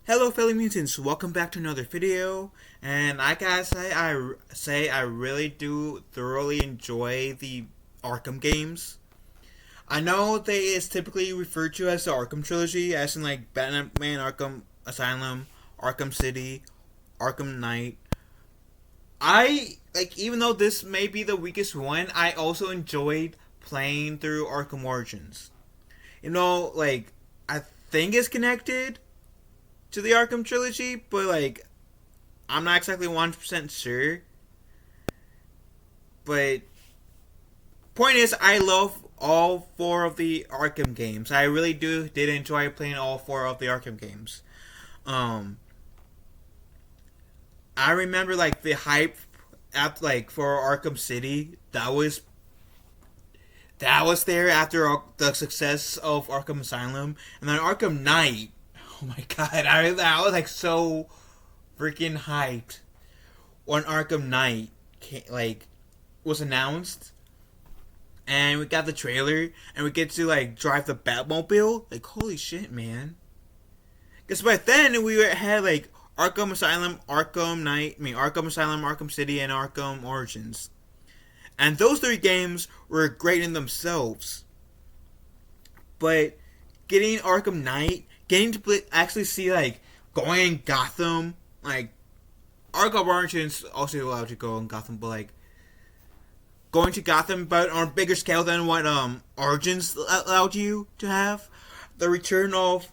Hello fellow mutants, welcome back to another video, and I gotta say I really do thoroughly enjoy the Arkham games. I know they is typically referred to as the Arkham Trilogy, as in like Batman Arkham Asylum, Arkham City, Arkham Knight. Even though this may be the weakest one, I also enjoyed playing through Arkham Origins. I think it's connected to the Arkham Trilogy, but I'm not exactly 100% sure. But point is, I love all four of the Arkham games. I really did enjoy playing all four of the Arkham games. Um, I remember the hype at for Arkham City. That was there after the success of Arkham Asylum, and then Arkham Knight. Oh my god, I was so freaking hyped when Arkham Knight was announced, and we got the trailer, and we get to drive the Batmobile. Holy shit, man! Because by then had Arkham Asylum, Arkham Knight, Arkham Asylum, Arkham City, and Arkham Origins, and those three games were great in themselves. But getting Arkham Knight, getting to actually see going in Gotham, Arkham Origins also allowed to go in Gotham, but going to Gotham, but on a bigger scale than what Origins allowed you to have. The return of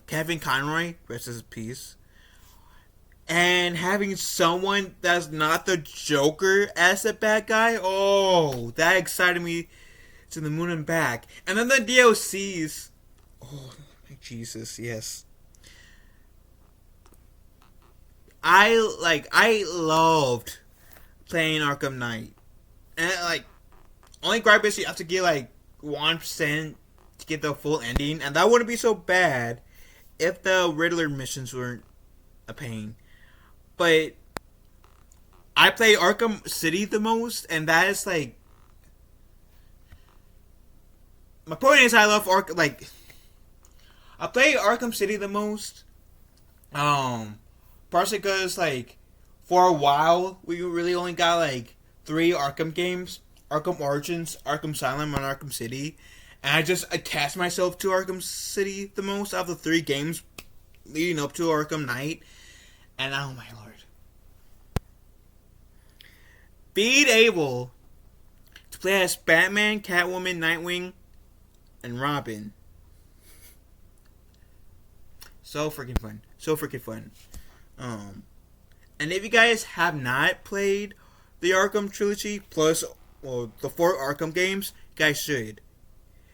Kevin Conroy, rest in peace, and having someone that's not the Joker as the bad guy. Oh, that excited me to the moon and back. And then the DLCs. Oh, my Jesus, yes. I loved playing Arkham Knight. And only gripe is you have to get 1% to get the full ending, and that wouldn't be so bad if the Riddler missions weren't a pain. But I play Arkham City the most, and that is my point is I love I play Arkham City the most. Partially because for a while we really only got 3 Arkham games: Arkham Origins, Arkham Asylum, and Arkham City. And I just attached myself to Arkham City the most out of the 3 games leading up to Arkham Knight. And oh my lord. Being able to play as Batman, Catwoman, Nightwing, and Robin. So freaking fun. So freaking fun. And if you guys have not played the Arkham Trilogy plus the 4 Arkham games, you guys should.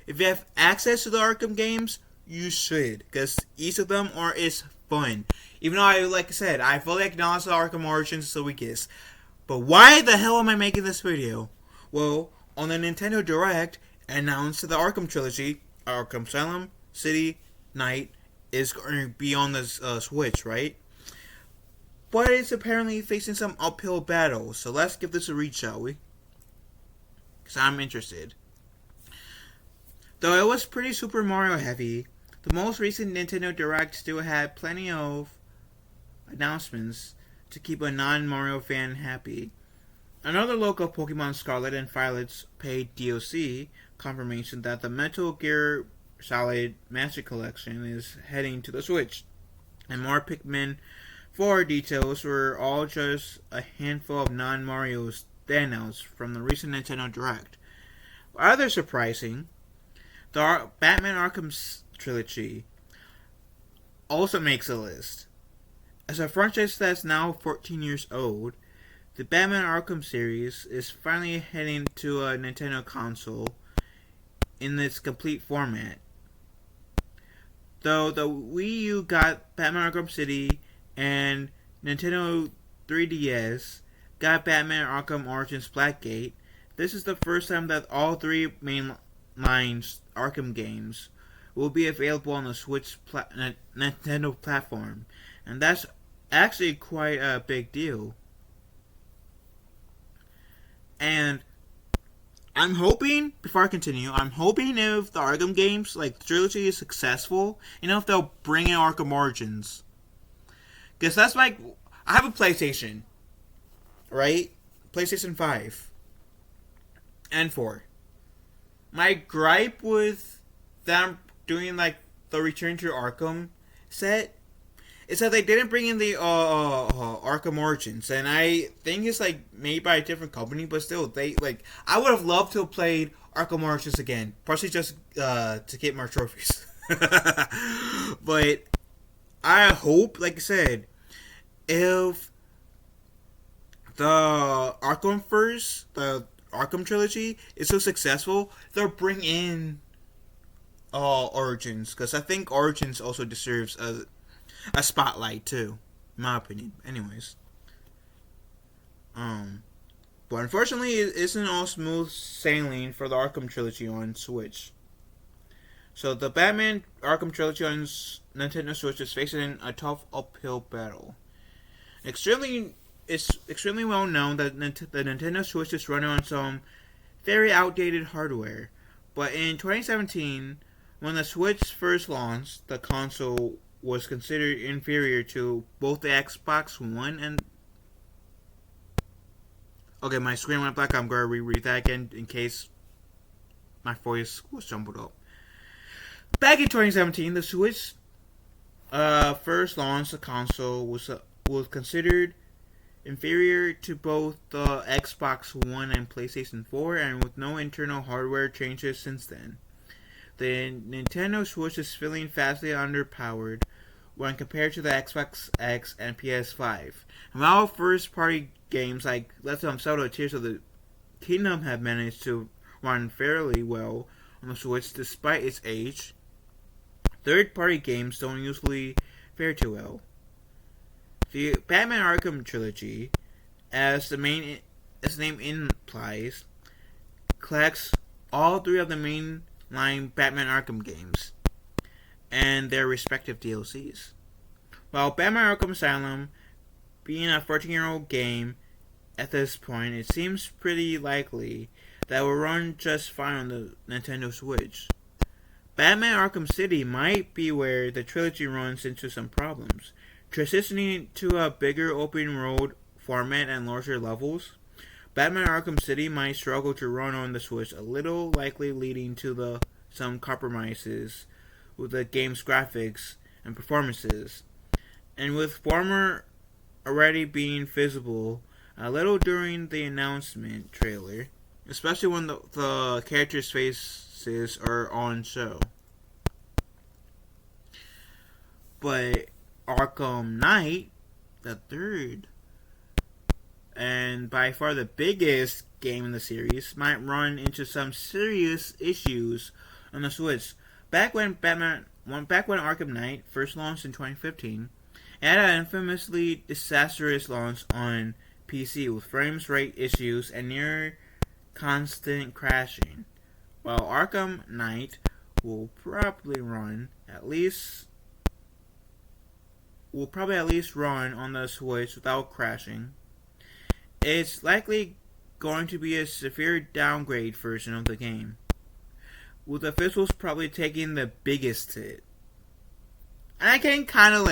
If you have access to the Arkham games, you should, because each of them is fun. Even though I fully acknowledge the Arkham Origins is the weakest. But why the hell am I making this video? Well, on the Nintendo Direct, announced the Arkham Trilogy, Arkham Asylum, City, Knight, is going to be on the Switch, right? But it's apparently facing some uphill battles, so let's give this a read, shall we? Because I'm interested. Though it was pretty Super Mario heavy, the most recent Nintendo Direct still had plenty of announcements to keep a non-Mario fan happy. Another local Pokemon Scarlet and Violet's paid DLC confirmation that the Metal Gear Solid Master Collection is heading to the Switch, and more Pikmin 4 details were all just a handful of non-Mario standouts from the recent Nintendo Direct. Rather surprising, the Batman Arkam Trilogy also makes a list. As a franchise that's now 14 years old, the Batman Arkham series is finally heading to a Nintendo console in its complete format. Though the Wii U got Batman Arkham City and Nintendo 3DS got Batman Arkham Origins Blackgate, this is the first time that all 3 mainline Arkham games will be available on the Switch Nintendo platform, and that's actually quite a big deal. And I'm hoping, before I continue, I'm hoping if the Arkham games, like the trilogy, is successful, if they'll bring in Arkham Origins. Because that's like, I have a PlayStation, right? PlayStation 5 and 4. My gripe with them doing like the Return to Arkham set is that they didn't bring in the Arkham Origins, and I think it's like made by a different company, but still, they like. I would have loved to have played Arkham Origins again, partially just to get more trophies. But I hope, like I said, if the the Arkham trilogy is so successful, they'll bring in Origins, because I think Origins also deserves a spotlight too, in my opinion. Anyways, but unfortunately, it isn't all smooth sailing for the Arkham trilogy on Switch. So the Batman Arkham trilogy on Nintendo Switch is facing a tough uphill battle. It's extremely well known that the Nintendo Switch is running on some very outdated hardware. But in 2017, when the Switch first launched, the console was considered inferior to both the Xbox One and... Okay, my screen went black. I'm going to reread that again in case my voice was jumbled up. Back in 2017, the Switch first launched, the console was considered inferior to both the Xbox One and PlayStation 4, and with no internal hardware changes since then. The Nintendo Switch is feeling vastly underpowered when compared to the Xbox X and PS5. And while first-party games like Legend of Zelda Tears of the Kingdom have managed to run fairly well on the Switch despite its age, third-party games don't usually fare too well. The Batman Arkam Trilogy, as the name implies, collects all three of the mainline Batman Arkham games and their respective DLCs. While Batman Arkham Asylum being a 14-year-old game at this point, it seems pretty likely that it will run just fine on the Nintendo Switch. Batman Arkham City might be where the trilogy runs into some problems. Transitioning to a bigger open world format and larger levels, Batman Arkham City might struggle to run on the Switch a little, likely leading to some compromises with the game's graphics and performances. And with former already being visible a little during the announcement trailer, especially when the characters' faces are on show. But Arkham Knight, the third, and by far the biggest game in the series, might run into some serious issues on the Switch. Back when Arkham Knight first launched in 2015, it had an infamously disastrous launch on PC with frames rate issues and near constant crashing. While Arkham Knight will probably at least run on the Switch without crashing, it's likely going to be a severe downgrade version of the game, with the visuals probably taking the biggest hit. And I can kind of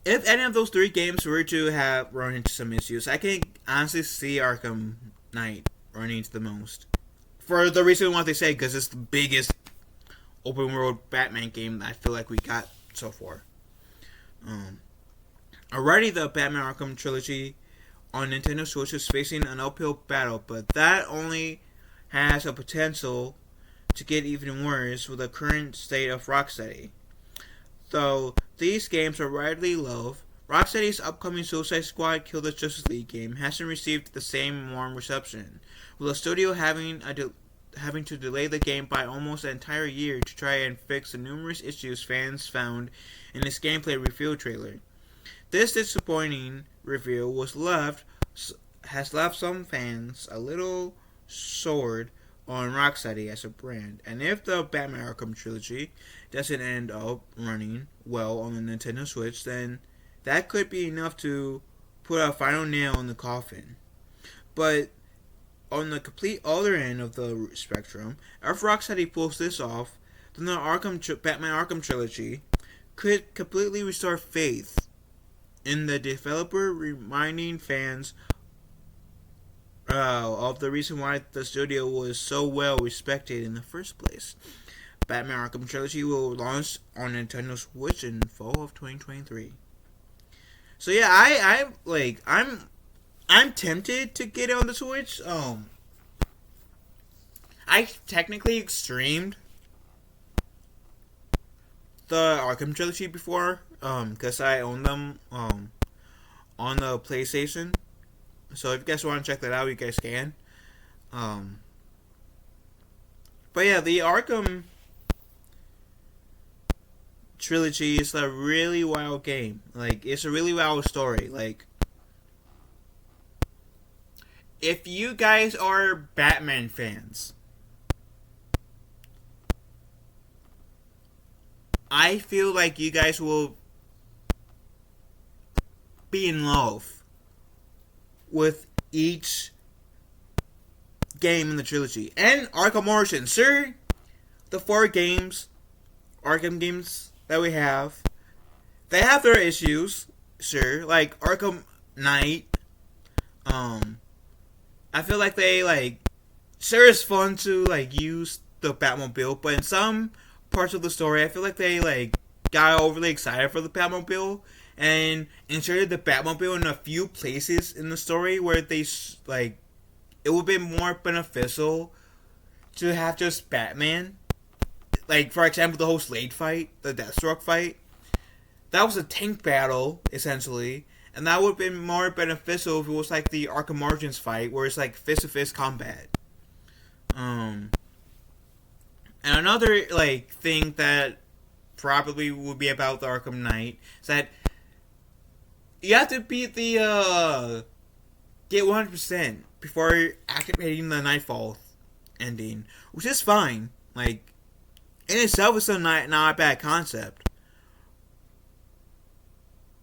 if any of those three games were to have run into some issues, I can honestly see Arkham Knight running into the most. For the reason why they say, because it's the biggest open world Batman game that I feel like we got so far. Already the Batman Arkham Trilogy on Nintendo Switch is facing an uphill battle, but that only has a potential to get even worse with the current state of Rocksteady. Though these games are widely loved, Rocksteady's upcoming Suicide Squad Kill the Justice League game hasn't received the same warm reception, with the studio having to delay the game by almost an entire year to try and fix the numerous issues fans found in its gameplay reveal trailer. This disappointing reveal has left some fans a little soured on Rocksteady as a brand, and if the Batman Arkham Trilogy doesn't end up running well on the Nintendo Switch, then that could be enough to put a final nail in the coffin. But on the complete other end of the spectrum, if Rocksteady pulls this off, then the Batman Arkham Trilogy could completely restore faith in the developer, reminding fans of the reason why the studio was so well respected in the first place. Batman Arkham Trilogy will launch on Nintendo Switch in fall of 2023. So yeah, I'm tempted to get it on the Switch. I technically streamed the Arkham Trilogy before, because I own them on the PlayStation. So if you guys want to check that out, you guys can. But yeah, the Arkham Trilogy is a really wild game. Like, it's a really wild story. Like, if you guys are Batman fans, I feel like you guys will be in love with each game in the trilogy. And Arkham Origins, sir. The 4 games, Arkham games that we have, they have their issues, sure. Like Arkham Knight. I feel like they sure it's fun to use the Batmobile, but in some parts of the story, I feel like they got overly excited for the Batmobile and inserted the Batmobile in a few places in the story where they it would be more beneficial to have just Batman. Like, for example, the whole Slade fight, the Deathstroke fight, that was a tank battle essentially, and that would have been more beneficial if it was like the Arkham Origins fight, where it's like fist-to-fist combat. And another thing that probably would be about the Arkham Knight is that you have to beat the get 100% before activating the Nightfall ending, which is fine. Like, in itself, it's not a bad concept.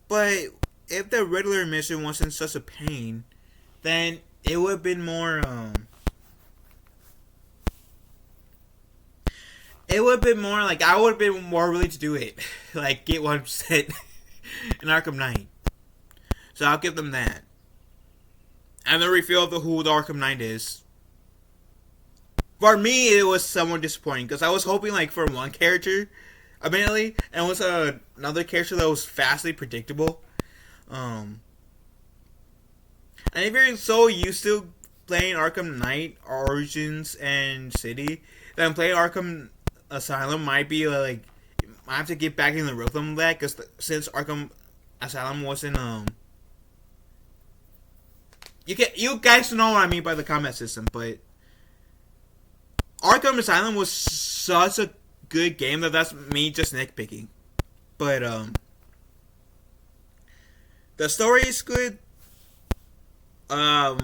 But if the Riddler mission wasn't such a pain, then it would have been more, it would have been more I would have been more willing to do it. Get 1% in Arkham Knight. So I'll give them that. And the reveal of who the Arkham Knight is, for me, it was somewhat disappointing, because I was hoping for one character, admittedly, and it was another character that was vastly predictable. And if you're so used to playing Arkham Knight, Origins, and City, then playing Arkham Asylum might be I have to get back in the rhythm of that, because since Arkham Asylum wasn't you guys know what I mean by the combat system, but Arkham Asylum was such a good game that's me just nitpicking. But the story is good. I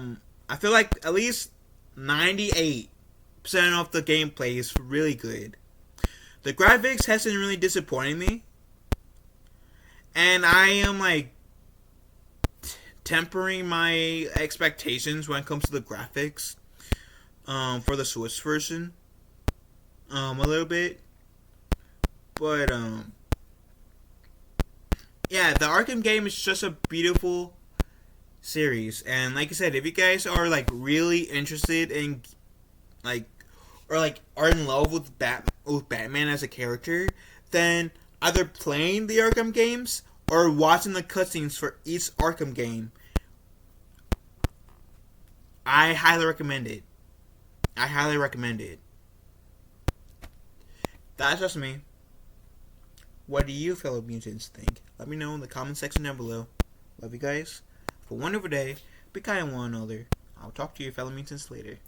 feel like at least 98% of the gameplay is really good. The graphics hasn't really disappointed me, and I am tempering my expectations when it comes to the graphics for the Switch version a little bit. But yeah, the Arkham game is just a beautiful series, and like I said, if you guys are really interested in or are in love with Batman as a character, then either playing the Arkham games or watching the cutscenes for each Arkham game, I highly recommend it. That's just me. What do you fellow mutants think? Let me know in the comment section down below. Love you guys. Have a wonderful day. Be kind to one another. I'll talk to you fellow mutants later.